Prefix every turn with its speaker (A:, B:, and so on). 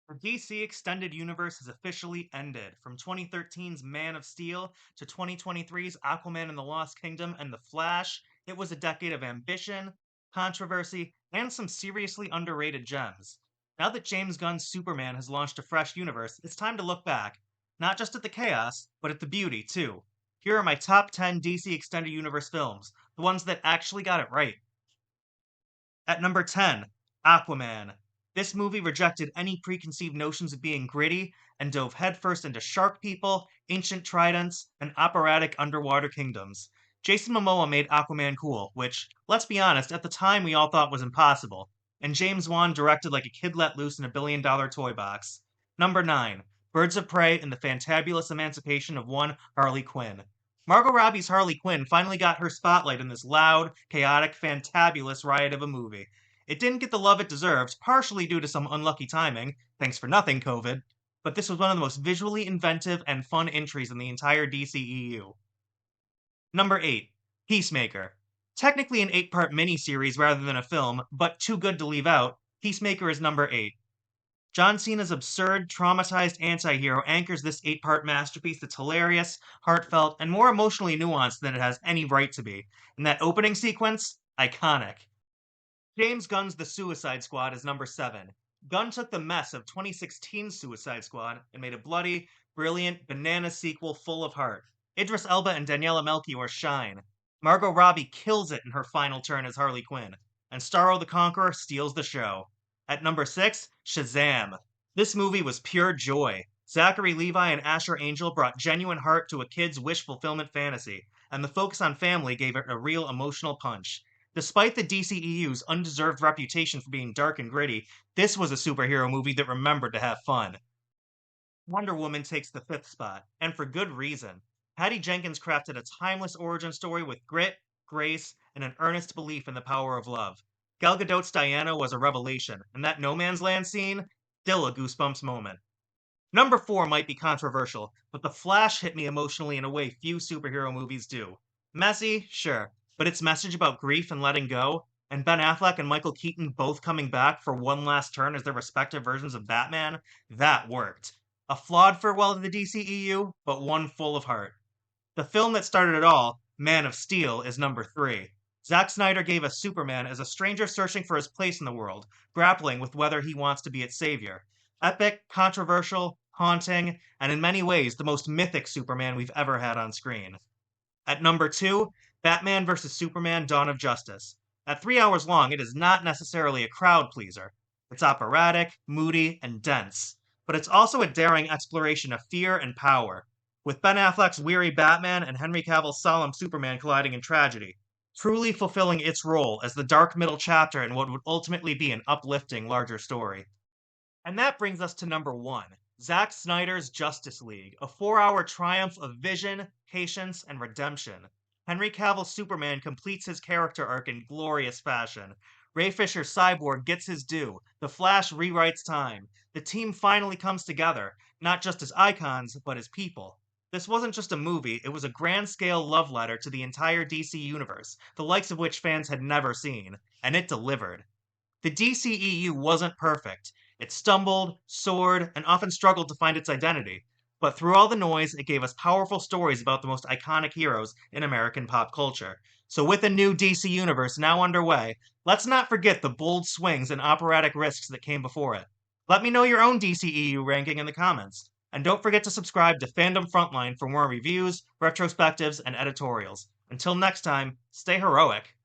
A: The DC Extended Universe has officially ended. From 2013's Man of Steel to 2023's Aquaman and the Lost Kingdom and The Flash, it was a decade of ambition, controversy, and some seriously underrated gems. Now that James Gunn's Superman has launched a fresh universe, it's time to look back. Not just at the chaos, but at the beauty, too. Here are my top 10 DC Extended Universe films, the ones that actually got it right. At number 10, Aquaman. This movie rejected any preconceived notions of being gritty and dove headfirst into shark people, ancient tridents, and operatic underwater kingdoms. Jason Momoa made Aquaman cool, which, let's be honest, at the time we all thought was impossible. And James Wan directed like a kid let loose in a billion-dollar toy box. Number 9, Birds of Prey and the Fantabulous Emancipation of One Harley Quinn. Margot Robbie's Harley Quinn finally got her spotlight in this loud, chaotic, fantabulous riot of a movie. It didn't get the love it deserved, partially due to some unlucky timing, thanks for nothing, COVID, but this was one of the most visually inventive and fun entries in the entire DCEU. Number 8, Peacemaker. Technically an 8-part miniseries rather than a film, but too good to leave out, Peacemaker is number 8. John Cena's absurd, traumatized anti hero anchors this 8-part masterpiece that's hilarious, heartfelt, and more emotionally nuanced than it has any right to be. And that opening sequence, iconic. James Gunn's The Suicide Squad is number 7. Gunn took the mess of 2016's Suicide Squad and made a bloody, brilliant, banana sequel full of heart. Idris Elba and Daniela Melchior shine. Margot Robbie kills it in her final turn as Harley Quinn, and Starro the Conqueror steals the show. At number 6, Shazam. This movie was pure joy. Zachary Levi and Asher Angel brought genuine heart to a kid's wish fulfillment fantasy, and the focus on family gave it a real emotional punch. Despite the DCEU's undeserved reputation for being dark and gritty, this was a superhero movie that remembered to have fun. Wonder Woman takes the 5th spot, and for good reason. Patty Jenkins crafted a timeless origin story with grit, grace, and an earnest belief in the power of love. Gal Gadot's Diana was a revelation, and that No Man's Land scene, still a goosebumps moment. Number 4 might be controversial, but The Flash hit me emotionally in a way few superhero movies do. Messy, sure, but its message about grief and letting go, and Ben Affleck and Michael Keaton both coming back for one last turn as their respective versions of Batman, that worked. A flawed farewell to the DCEU, but one full of heart. The film that started it all, Man of Steel, is number 3. Zack Snyder gave us Superman as a stranger searching for his place in the world, grappling with whether he wants to be its savior. Epic, controversial, haunting, and in many ways the most mythic Superman we've ever had on screen. At number 2, Batman vs. Superman Dawn of Justice. At 3 hours long, it is not necessarily a crowd pleaser. It's operatic, moody, and dense. But it's also a daring exploration of fear and power, with Ben Affleck's weary Batman and Henry Cavill's solemn Superman colliding in tragedy, truly fulfilling its role as the dark middle chapter in what would ultimately be an uplifting larger story. And that brings us to number 1, Zack Snyder's Justice League, a 4-hour triumph of vision, patience, and redemption. Henry Cavill's Superman completes his character arc in glorious fashion. Ray Fisher's Cyborg gets his due. The Flash rewrites time. The team finally comes together, not just as icons, but as people. This wasn't just a movie, it was a grand-scale love letter to the entire DC universe, the likes of which fans had never seen, and it delivered. The DCEU wasn't perfect. It stumbled, soared, and often struggled to find its identity. But through all the noise, it gave us powerful stories about the most iconic heroes in American pop culture. So with a new DC universe now underway, let's not forget the bold swings and operatic risks that came before it. Let me know your own DCEU ranking in the comments. And don't forget to subscribe to Fandom Frontline for more reviews, retrospectives, and editorials. Until next time, stay heroic.